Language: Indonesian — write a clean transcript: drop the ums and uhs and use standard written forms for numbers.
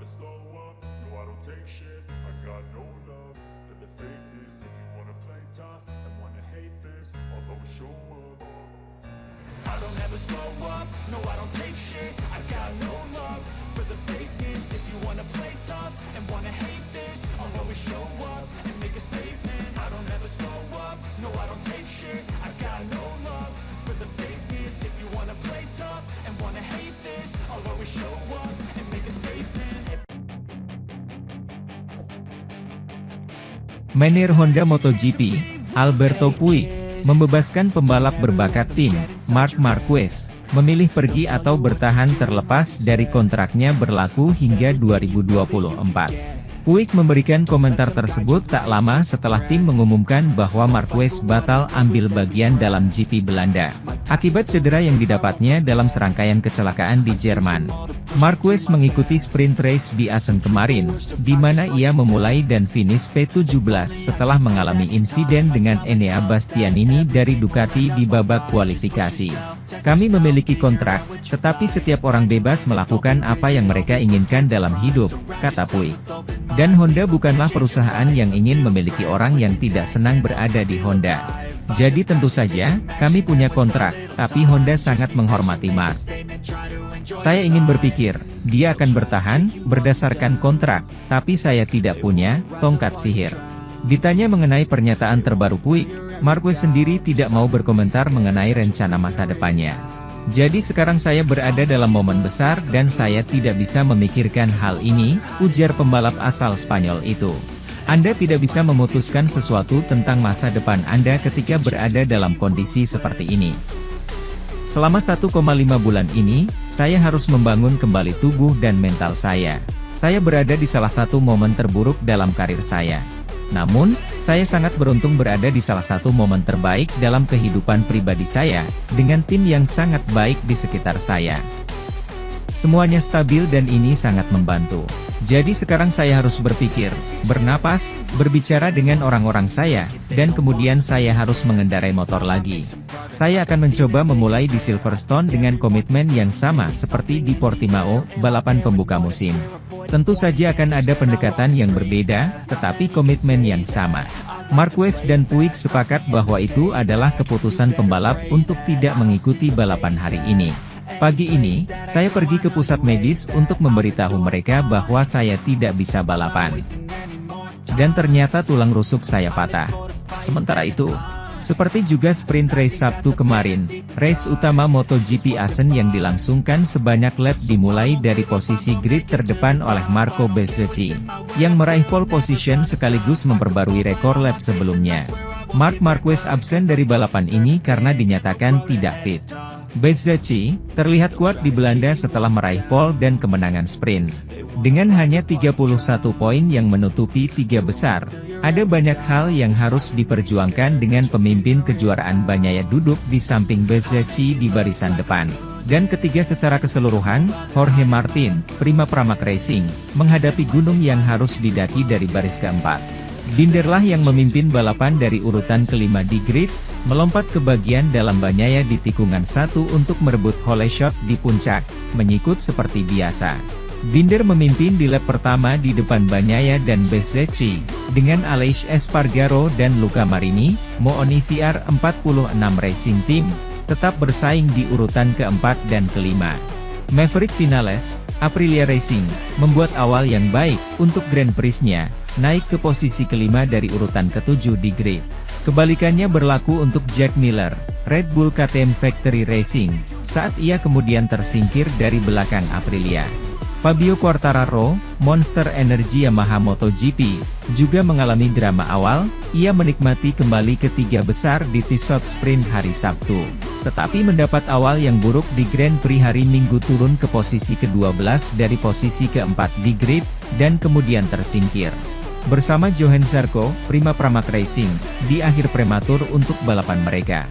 never slow up, no I don't take shit. I got no love for the fakeness. If you wanna play tough and wanna hate this, I'll always show up. I don't ever slow up, no I don't take shit. I got no love for the fakeness. If you wanna play tough and wanna hate this, I'll always show up and make a statement. I don't ever slow up, no I don't take shit. I got no love for the fakeness. If you wanna play tough and wanna hate this, I'll always show up and make a statement. Menir Honda MotoGP, Alberto Puig, membebaskan pembalap berbakat tim, Marc Marquez, memilih pergi atau bertahan terlepas dari kontraknya berlaku hingga 2024. Puig memberikan komentar tersebut tak lama setelah tim mengumumkan bahwa Marquez batal ambil bagian dalam GP Belanda, akibat cedera yang didapatnya dalam serangkaian kecelakaan di Jerman. Marquez mengikuti sprint race di Assen kemarin, di mana ia memulai dan finish P17 setelah mengalami insiden dengan Enea Bastianini dari Ducati di babak kualifikasi. Kami memiliki kontrak, tetapi setiap orang bebas melakukan apa yang mereka inginkan dalam hidup, kata Puig. Dan Honda bukanlah perusahaan yang ingin memiliki orang yang tidak senang berada di Honda. Jadi tentu saja, kami punya kontrak, tapi Honda sangat menghormati Marc. Saya ingin berpikir, dia akan bertahan, berdasarkan kontrak, tapi saya tidak punya tongkat sihir. Ditanya mengenai pernyataan terbaru Puig, Marquez sendiri tidak mau berkomentar mengenai rencana masa depannya. Jadi sekarang saya berada dalam momen besar dan saya tidak bisa memikirkan hal ini, ujar pembalap asal Spanyol itu. Anda tidak bisa memutuskan sesuatu tentang masa depan Anda ketika berada dalam kondisi seperti ini. Selama 1,5 bulan ini, saya harus membangun kembali tubuh dan mental saya. Saya berada di salah satu momen terburuk dalam karir saya. Namun, saya sangat beruntung berada di salah satu momen terbaik dalam kehidupan pribadi saya, dengan tim yang sangat baik di sekitar saya. Semuanya stabil dan ini sangat membantu. Jadi sekarang saya harus berpikir, bernapas, berbicara dengan orang-orang saya, dan kemudian saya harus mengendarai motor lagi. Saya akan mencoba memulai di Silverstone dengan komitmen yang sama seperti di Portimao, balapan pembuka musim. Tentu saja akan ada pendekatan yang berbeda, tetapi komitmen yang sama. Marquez dan Puig sepakat bahwa itu adalah keputusan pembalap untuk tidak mengikuti balapan hari ini. Pagi ini, saya pergi ke pusat medis untuk memberitahu mereka bahwa saya tidak bisa balapan. Dan ternyata tulang rusuk saya patah. Sementara itu, seperti juga sprint race Sabtu kemarin, race utama MotoGP Assen yang dilangsungkan sebanyak lap dimulai dari posisi grid terdepan oleh Marco Bezzecchi, yang meraih pole position sekaligus memperbarui rekor lap sebelumnya. Marc Marquez absen dari balapan ini karena dinyatakan tidak fit. Bezzecchi terlihat kuat di Belanda setelah meraih pole dan kemenangan sprint. Dengan hanya 31 poin yang menutupi 3 besar, ada banyak hal yang harus diperjuangkan dengan pemimpin kejuaraan Bagnaia duduk di samping Bezzecchi di barisan depan. Dan ketiga secara keseluruhan, Jorge Martin, Prima Pramac Racing, menghadapi gunung yang harus didaki dari baris keempat. Binderlah yang memimpin balapan dari urutan kelima di grid, melompat ke bagian dalam Bagnaia di tikungan 1 untuk merebut hole shot di puncak, menyikut seperti biasa. Binder memimpin di lap pertama di depan Bagnaia dan Bezzecchi, dengan Aleix Espargaro dan Luca Marini, Mooni VR46 Racing Team, tetap bersaing di urutan keempat dan kelima. Maverick Vinales, Aprilia Racing, membuat awal yang baik untuk Grand Prix-nya, naik ke posisi kelima dari urutan ketujuh di grid. Kebalikannya berlaku untuk Jack Miller, Red Bull KTM Factory Racing, saat ia kemudian tersingkir dari belakang Aprilia. Fabio Quartararo, Monster Energy Yamaha MotoGP, juga mengalami drama awal, ia menikmati kembali ketiga besar di Tissot Sprint hari Sabtu. Tetapi mendapat awal yang buruk di Grand Prix hari Minggu turun ke posisi ke-12 dari posisi keempat di grid, dan kemudian tersingkir. Bersama Johan Zarco, Prima Pramac Racing, di akhir prematur untuk balapan mereka.